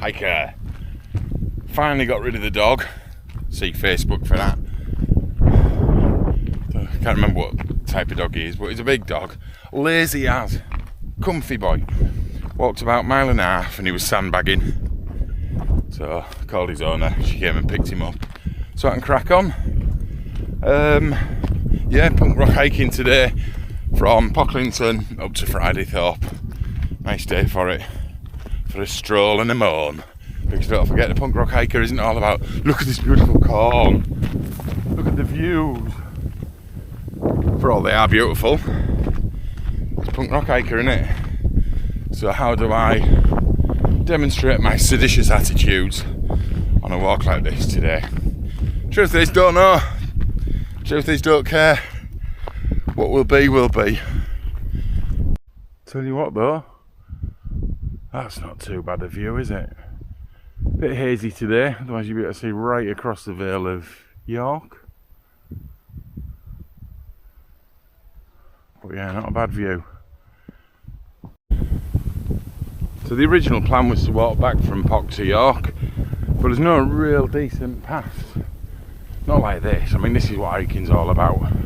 hiker. Finally got rid of the dog. See Facebook for that. So, I can't remember what type of dog he is, but he's a big dog. Lazy as. Comfy boy. Walked about 1.5 miles and he was sandbagging. So I called his owner. She came and picked him up so I can crack on. Yeah, punk rock hiking today from Pocklington up to Fridaythorpe. Nice day for it. For a stroll and a moan. Because don't forget, the punk rock hiker isn't all about look at this beautiful corn, look at the views. For all they are beautiful, it's punk rock hiker, innit? So how do I demonstrate my seditious attitudes on a walk like this today? Truth is, don't know. Truth is, don't care. What will be, will be. Tell you what though, that's not too bad a view, is it? Bit hazy today, otherwise you'll be able to see right across the Vale of York. But yeah, not a bad view. So the original plan was to walk back from Pock to York, but there's no real decent paths. Not like this. I mean, this is what hiking's all about. And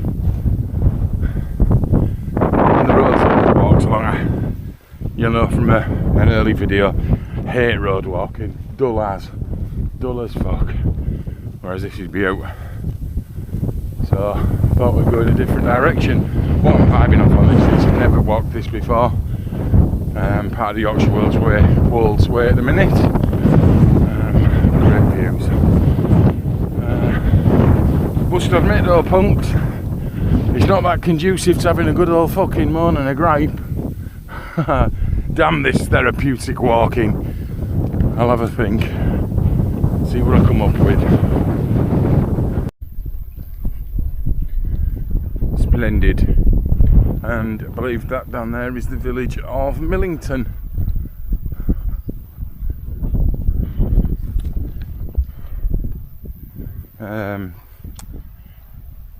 the roads that I walked along, you know from an early video, hate road walking, dull as fuck. Whereas this is beautiful. So I thought we'd go in a different direction. What I'm vibing off on this is I've never walked this before. Part of the Yorkshire World's Way at the minute. Great views. Must admit though, punks, it's not that conducive to having a good old fucking moan and a gripe. Damn this therapeutic walking. I'll have a think. See what I come up with. Splendid. And I believe that down there is the village of Millington.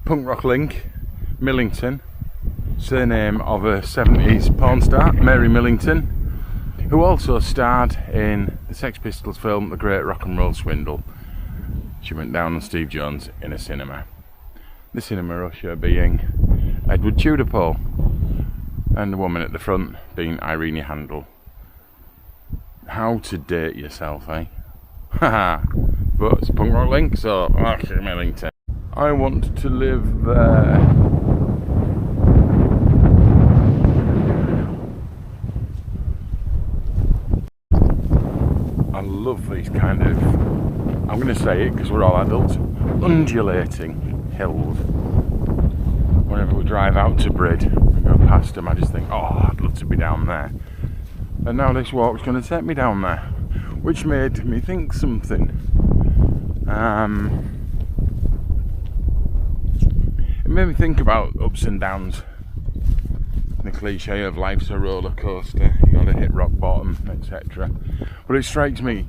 Punk rock link, Millington, surname of a 70s porn star, Mary Millington, who also starred in the Sex Pistols film The Great Rock and Roll Swindle. She went down on Steve Jones in a cinema. The cinema usher being Edward Tudor-Pole, and the woman at the front being Irene Handel. How to date yourself, eh? Haha. But it's punk rock link, so okay, Millington. I want to live there. I love these kind of, I'm going to say it because we're all adults, undulating hills. Whenever we drive out to Brid and go past them, I just think, oh, I'd love to be down there. And now this walk's going to take me down there, which made me think something. It made me think about ups and downs. The cliche of life's a roller coaster, you gotta hit rock bottom, etc. But it strikes me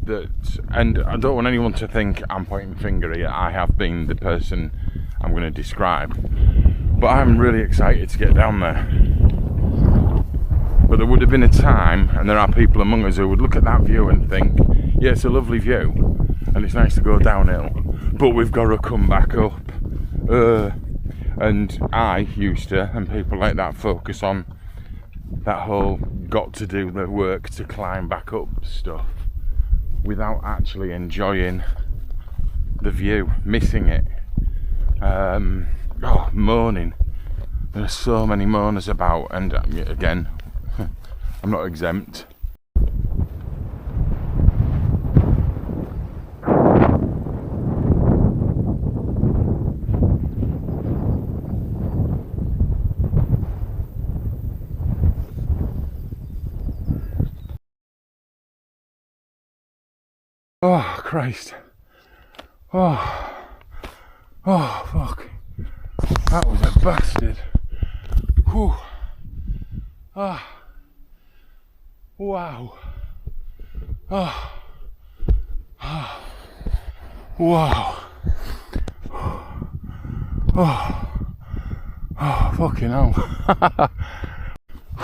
that, and I don't want anyone to think I'm pointing finger here, I have been the person I'm going to describe, but I'm really excited to get down there. But there would have been a time, and there are people among us who would look at that view and think, yeah, it's a lovely view and it's nice to go downhill, but we've got to come back up. And I used to, and people like that, focus on that whole got to do the work to climb back up stuff without actually enjoying the view, missing it. Moaning. There are so many moaners about, and again, I'm not exempt. Oh, Christ. Oh, fuck. That was a bastard. Whew. Ah. Wow. Oh. Oh. Wow. Oh. Oh, fucking hell.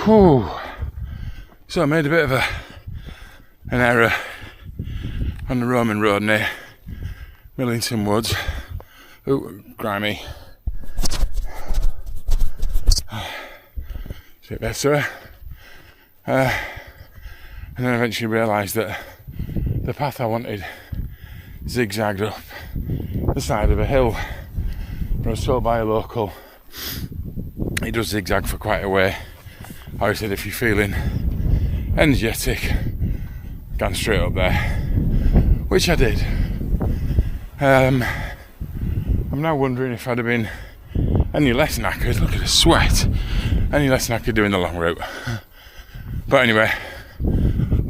Whew. So I made a bit of an error on the Roman road near Millington Woods. Ooh, grimy. It's a bit better. And then eventually realised that the path I wanted zigzagged up the side of a hill. But I was told by a local it does zigzag for quite a way. I said if you're feeling energetic, go straight up there, which I did. I'm now wondering if I'd have been any less knackered, look at the sweat, any less knackered doing the long route. But anyway,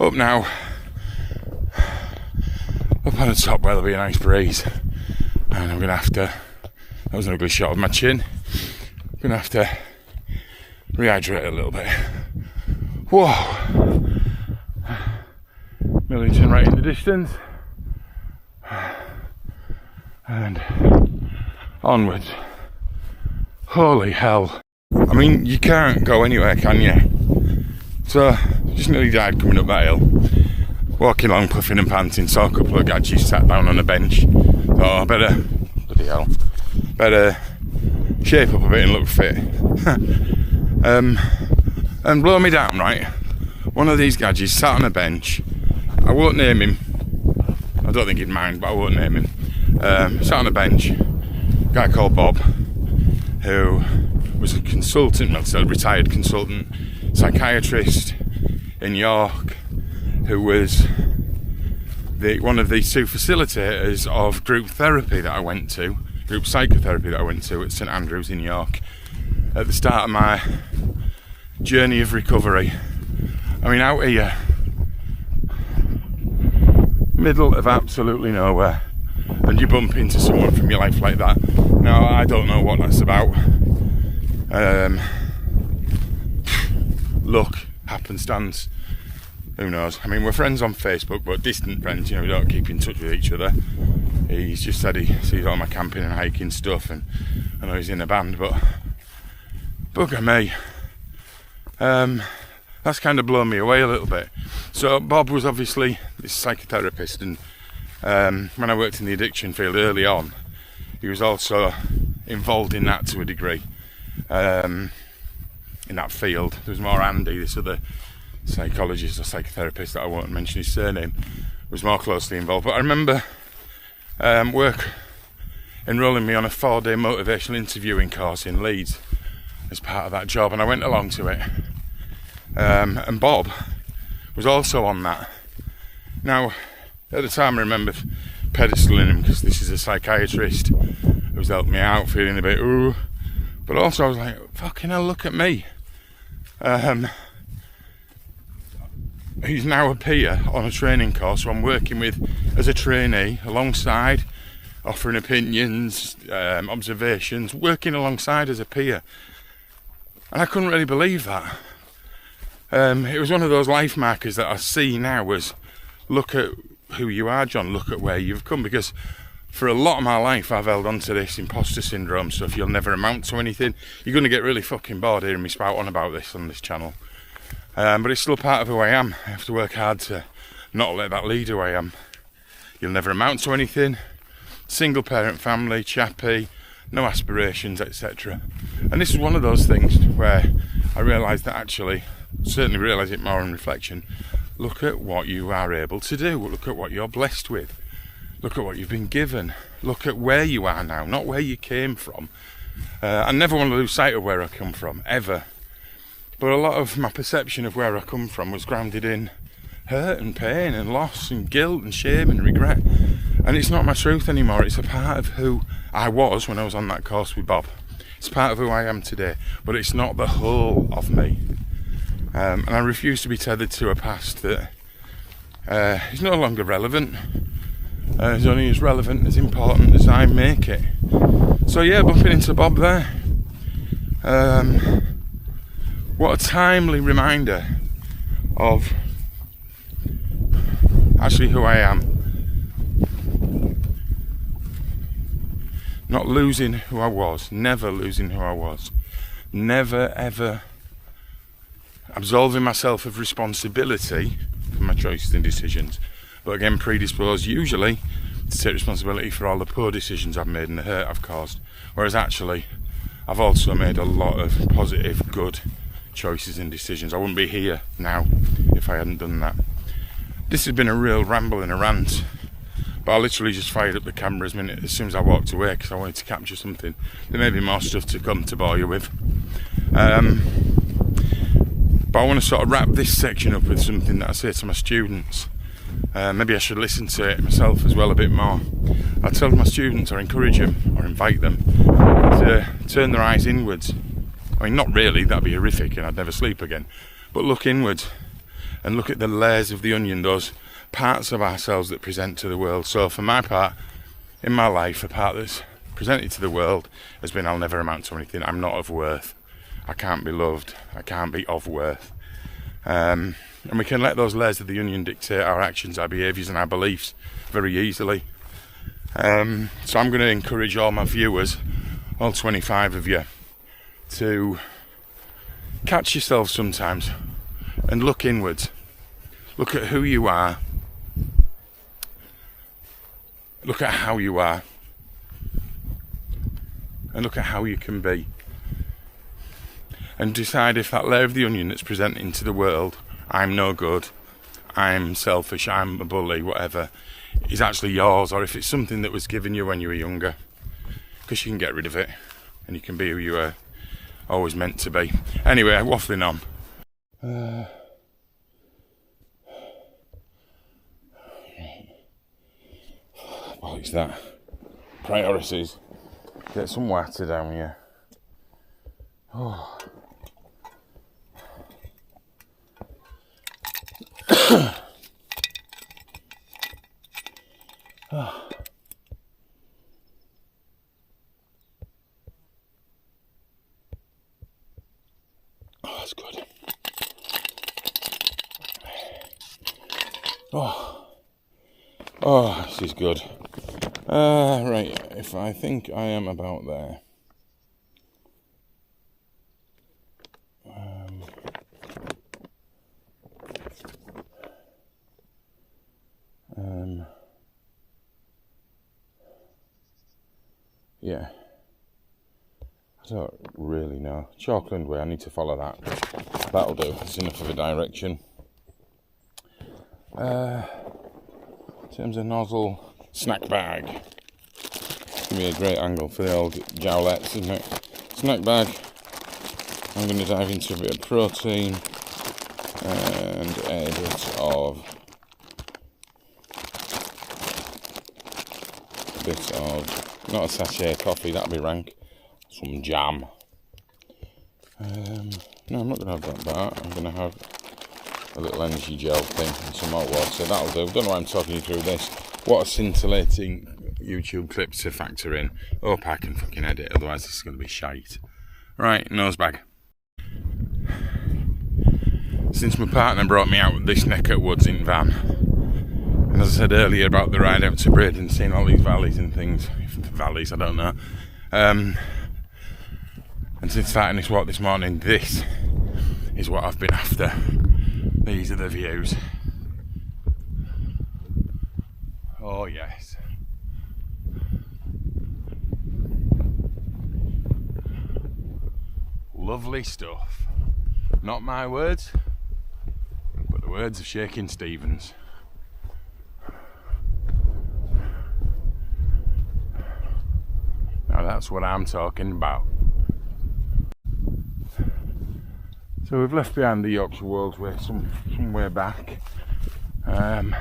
up now, up on the top where there'll be a nice breeze, and I'm going to have to, that was an ugly shot of my chin, I'm going to have to rehydrate a little bit. Whoa! Millington right in the distance, and onwards. Holy hell. I mean, you can't go anywhere, can you? So, just nearly died coming up that hill. Walking along, puffing and panting, saw a couple of gadgets sat down on a bench. Thought, I better, bloody hell, better shape up a bit and look fit. And blow me down, right? One of these gadgets sat on a bench. I won't name him. I don't think he'd mind, but I won't name him. Sat on a bench. A guy called Bob, who was a consultant, well, a retired consultant, psychiatrist in York, who was one of the two facilitators of group therapy that I went to, group psychotherapy that I went to at St Andrews in York at the start of my journey of recovery. I mean, out here, middle of absolutely nowhere, and you bump into someone from your life like that. Now, I don't know what that's about. Luck, happenstance, who knows? I mean, we're friends on Facebook, but distant friends, you know, we don't keep in touch with each other. He's just said he sees all my camping and hiking stuff, and I know he's in a band, but bugger me. That's kind of blown me away a little bit. So Bob was obviously this psychotherapist, and when I worked in the addiction field early on, he was also involved in that to a degree. In that field, there was more Andy, this other psychologist or psychotherapist that I won't mention his surname, was more closely involved. But I remember work enrolling me on a 4-day motivational interviewing course in Leeds as part of that job, and I went along to it. And Bob was also on that. Now, at the time I remember pedestaling him because this is a psychiatrist who's helped me out, feeling a bit ooh. But also I was like, fucking hell, look at me. He's now a peer on a training course who I'm working with as a trainee, alongside, offering opinions, observations, working alongside as a peer. And I couldn't really believe that. It was one of those life markers that I see now as, look at who you are, John, look at where you've come. Because for a lot of my life I've held on to this imposter syndrome stuff. You'll never amount to anything. You're going to get really fucking bored hearing me spout on about this on this channel. But it's still part of who I am. I have to work hard to not let that lead who I am. You'll never amount to anything. Single parent family, chappy, no aspirations, etc. And this is one of those things where I realised that actually, certainly realise it more in reflection, look at what you are able to do. Look at what you're blessed with. Look at what you've been given. Look at where you are now, not where you came from. I never want to lose sight of where I come from, ever. But a lot of my perception of where I come from was grounded in hurt and pain and loss and guilt and shame and regret. And it's not my truth anymore. It's a part of who I was when I was on that course with Bob. It's part of who I am today, but it's not the whole of me. And I refuse to be tethered to a past that is no longer relevant. It's only as relevant, as important as I make it. So yeah, bumping into Bob there. What a timely reminder of actually who I am. Not losing who I was, never losing who I was. Never ever absolving myself of responsibility for my choices and decisions, but again predisposed usually to take responsibility for all the poor decisions I've made and the hurt I've caused. Whereas actually, I've also made a lot of positive, good choices and decisions. I wouldn't be here now if I hadn't done that. This has been a real ramble and a rant, but I literally just fired up the camera as soon as I walked away because I wanted to capture something. There may be more stuff to come to bore you with. But I want to sort of wrap this section up with something that I say to my students. Maybe I should listen to it myself as well a bit more. I tell my students or encourage them or invite them to turn their eyes inwards. I mean, not really, that'd be horrific and I'd never sleep again. But look inwards and look at the layers of the onion, those parts of ourselves that present to the world. So for my part, in my life, a part that's presented to the world has been I'll never amount to anything. I'm not of worth. I can't be loved. I can't be of worth. And we can let those layers of the onion dictate our actions, our behaviours and our beliefs very easily. So I'm going to encourage all my viewers, all 25 of you, to catch yourself sometimes and look inwards. Look at who you are. Look at how you are. And look at how you can be. And decide if that layer of the onion that's presenting to the world, I'm no good, I'm selfish, I'm a bully, whatever, is actually yours, or if it's something that was given you when you were younger. Because you can get rid of it, and you can be who you were always meant to be. Anyway, waffling on. What is that? Priorities. Get some water down here. Oh. Oh. Oh, that's good. Oh, this is good. Right, if I think I am about there. Yeah, I don't really know. Chalkland Way, I need to follow that. That'll do, it's enough of a direction. In terms of nozzle, snack bag. Give me a great angle for the old jowlettes, isn't it? Snack bag. I'm going to dive into a bit of protein and a bit of not a sachet of coffee, that'll be rank. Some jam. No, I'm not going to have that. I'm going to have a little energy gel thing and some hot water. That'll do. Don't know why I'm talking you through this. What a scintillating YouTube clip to factor in. Hope I can fucking edit, otherwise this is going to be shite. Right, nose bag. Since my partner brought me out this neck at woods in van, and as I said earlier about the ride out to Braden, seeing all these valleys and things, valleys, I don't know. And since starting this walk this morning, this is what I've been after. These are the views. Oh yes. Lovely stuff. Not my words, but the words of Shakin' Stevens. Now that's what I'm talking about. So we've left behind the Yorkshire Wolds Way some way back, and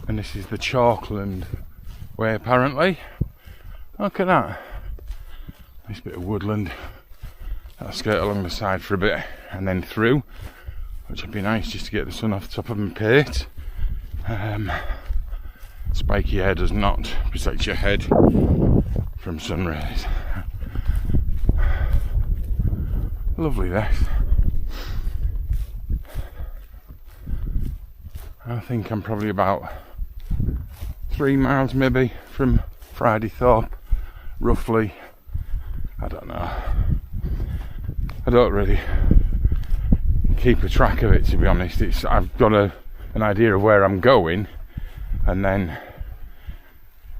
this is the Chalkland Way apparently. Look at that. Nice bit of woodland. I'll skirt along the side for a bit and then through, which would be nice just to get the sun off the top of my pate. Spiky hair does not protect your head from sun rays. Lovely this. I think I'm probably about 3 miles maybe from Fridaythorpe, roughly. I don't know. I don't really keep a track of it, to be honest. I've got a an idea of where I'm going, and then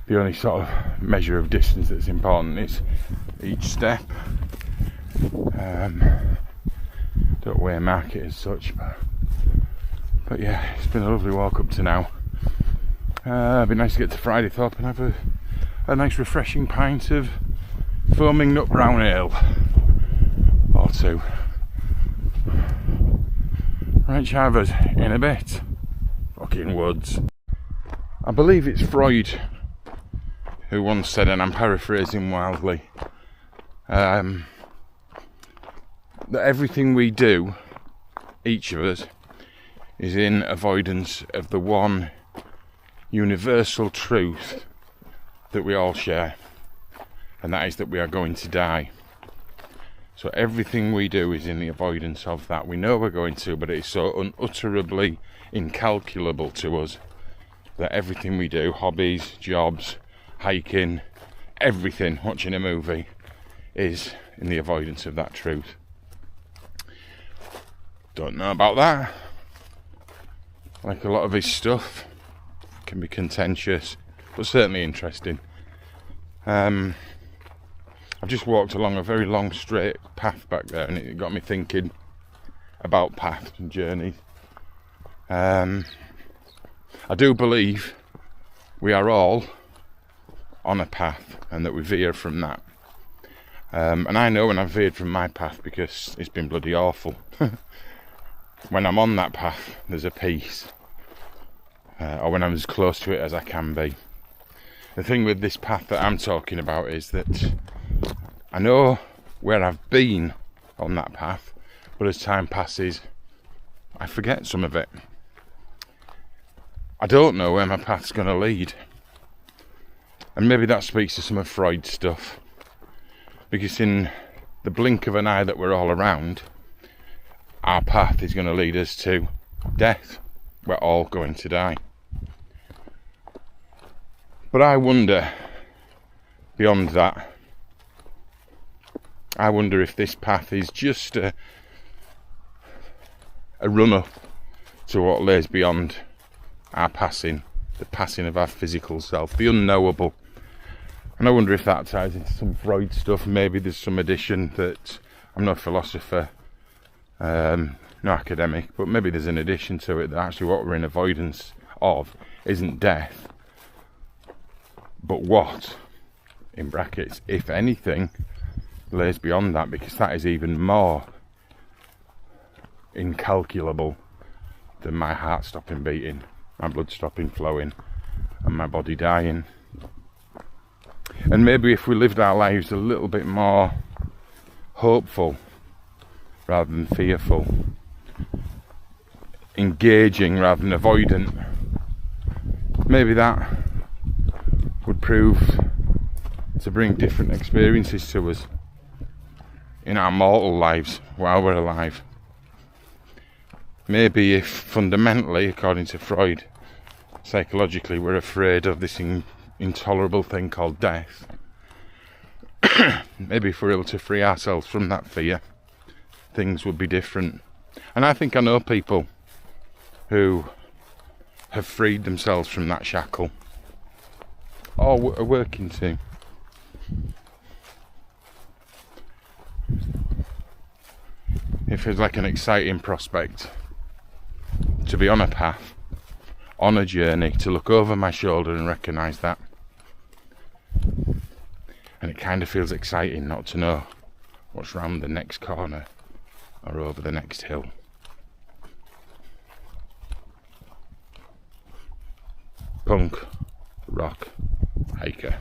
the only sort of measure of distance that's important is each step. Don't weigh mark it as such, but yeah, it's been a lovely walk up to now. It'd be nice to get to Fridaythorpe and have a nice refreshing pint of foaming nut brown ale or two. Right, Chavers, in a bit. Fucking woods. I believe it's Freud who once said, and I'm paraphrasing wildly, that everything we do, each of us, is in avoidance of the one universal truth that we all share, and that is that we are going to die. So everything we do is in the avoidance of that. We know we're going to, but it's so unutterably incalculable to us that everything we do, hobbies, jobs, hiking, everything, watching a movie, is in the avoidance of that truth. Don't know about that. Like a lot of his stuff, can be contentious, but certainly interesting. I've just walked along a very long straight path back there, and it got me thinking about paths and journeys. I do believe we are all on a path, and that we veer from that. And I know when I've veered from my path because it's been bloody awful. When I'm on that path, there's a peace. Or when I'm as close to it as I can be. The thing with this path that I'm talking about is that I know where I've been on that path, but as time passes, I forget some of it. I don't know where my path's going to lead. And maybe that speaks to some of Freud's stuff. Because in the blink of an eye that we're all around, our path is going to lead us to death. We're all going to die. But I wonder, beyond that, I wonder if this path is just a run-up to what lays beyond our passing, the passing of our physical self, the unknowable. And I wonder if that ties into some Freud stuff. Maybe there's some addition that, I'm no philosopher, no academic, but maybe there's an addition to it that actually what we're in avoidance of isn't death, but what, in brackets, if anything, lays beyond that, because that is even more incalculable than my heart stopping beating, my blood stopping flowing, and my body dying. And maybe if we lived our lives a little bit more hopeful rather than fearful, engaging rather than avoidant, maybe that would prove to bring different experiences to us in our mortal lives while we're alive. Maybe if fundamentally, according to Freud, psychologically we're afraid of this intolerable thing called death, maybe if we're able to free ourselves from that fear, things would be different. And I think I know people who have freed themselves from that shackle, or are working to. It feels like an exciting prospect to be on a path, on a journey, to look over my shoulder and recognise that. And it kind of feels exciting not to know what's round the next corner or over the next hill. Punk, rock, hiker.